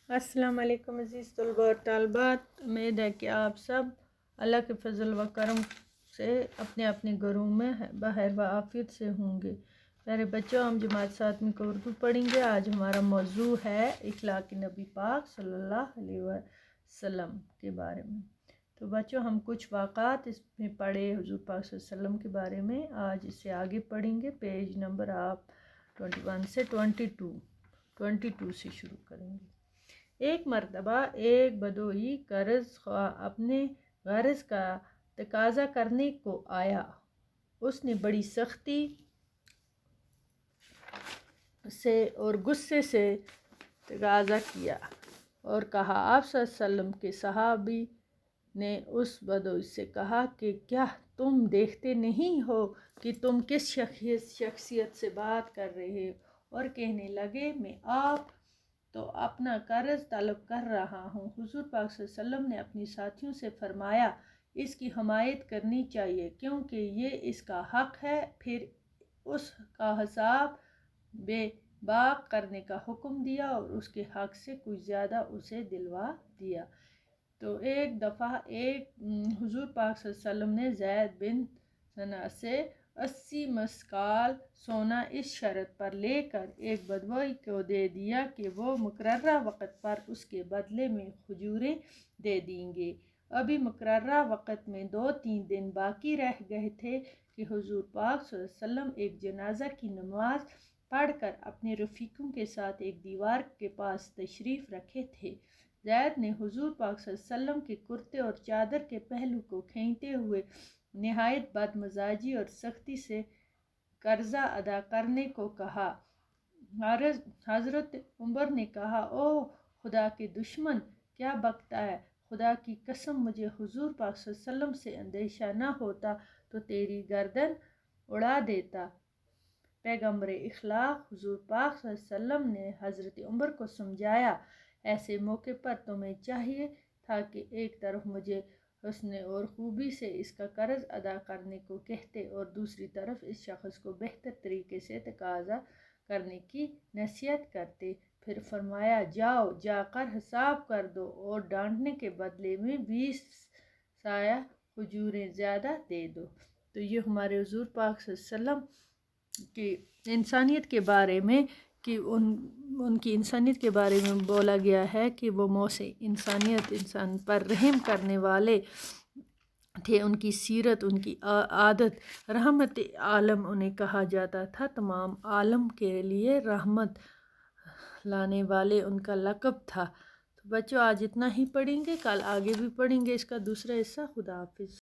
السلام علیکم عزیز طلباء اور طالبات، امید ہے کہ آپ سب اللہ کے فضل و کرم سے اپنے اپنے گھروں میں بخیر و عافیت سے ہوں گے۔ پیارے بچوں، ہم جماعت 7ویں کو اردو پڑھیں گے۔ آج ہمارا موضوع ہے اخلاق نبی پاک صلی اللہ علیہ وسلم کے بارے میں۔ تو بچوں، ہم کچھ واقعات اس میں پڑھے حضور پاک صلی اللہ علیہ وسلم کے بارے میں۔ آج اس سے آگے پڑھیں گے، پیج نمبر آپ 21 سے 22 سے شروع کریں گے۔ ایک مرتبہ ایک بدوئی قرض خواہ اپنے غرض کا تقاضا کرنے کو آیا۔ اس نے بڑی سختی سے اور غصے سے تقاضا کیا اور کہا۔ آپ صلی اللہ علیہ وسلم کے صحابی نے اس بدوئی سے کہا کہ کیا تم دیکھتے نہیں ہو کہ تم کس شخصیت سے بات کر رہے ہو؟ اور کہنے لگے، میں آپ تو اپنا قرض طلب کر رہا ہوں۔ حضور پاک صلی اللہ علیہ وسلم نے اپنی ساتھیوں سے فرمایا، اس کی حمایت کرنی چاہیے کیونکہ یہ اس کا حق ہے۔ پھر اس کا حساب بے باک کرنے کا حکم دیا اور اس کے حق سے کچھ زیادہ اسے دلوا دیا۔ تو ایک دفعہ حضور پاک صلی اللہ علیہ وسلم نے زید بن ثنا سے 80 مسقال سونا اس شرط پر لے کر ایک بدوئی کو دے دیا کہ وہ مقررہ وقت پر اس کے بدلے میں کھجوریں دے دیں گے۔ ابھی مقررہ وقت میں 2-3 دن باقی رہ گئے تھے کہ حضور پاک صلی اللہ علیہ وسلم ایک جنازہ کی نماز پڑھ کر اپنے رفیقوں کے ساتھ ایک دیوار کے پاس تشریف رکھے تھے۔ زید نے حضور پاک صلی اللہ علیہ وسلم کے کرتے اور چادر کے پہلو کو کھینچتے ہوئے نہایت بد مزاجی اور سختی سے قرضہ ادا کرنے کو کہا۔ حضرت عمر نے کہا، او خدا کے دشمن، کیا بکتا ہے؟ خدا کی قسم مجھے حضور پاک صلی اللہ علیہ وسلم سے اندیشہ نہ ہوتا تو تیری گردن اڑا دیتا۔ پیغمبر اخلاق حضور پاک صلی اللہ علیہ وسلم نے حضرت عمر کو سمجھایا، ایسے موقع پر تمہیں چاہیے تھا کہ ایک طرف مجھے حسن اور خوبی سے اس کا قرض ادا کرنے کو کہتے اور دوسری طرف اس شخص کو بہتر طریقے سے تقاضا کرنے کی نصیحت کرتے۔ پھر فرمایا، جاؤ جا کر حساب کر دو اور ڈانٹنے کے بدلے میں 20 سایہ کھجوریں زیادہ دے دو۔ تو یہ ہمارے حضور پاک صلی اللہ علیہ وسلم کی انسانیت کے بارے میں کہ ان کی انسانیت کے بارے میں بولا گیا ہے کہ وہ موصی انسانیت، انسان پر رحم کرنے والے تھے۔ ان کی سیرت، ان کی عادت رحمت عالم انہیں کہا جاتا تھا۔ تمام عالم کے لیے رحمت لانے والے ان کا لقب تھا۔ تو بچوں، آج اتنا ہی پڑھیں گے، کل آگے بھی پڑھیں گے اس کا دوسرا حصہ۔ خدا حافظ۔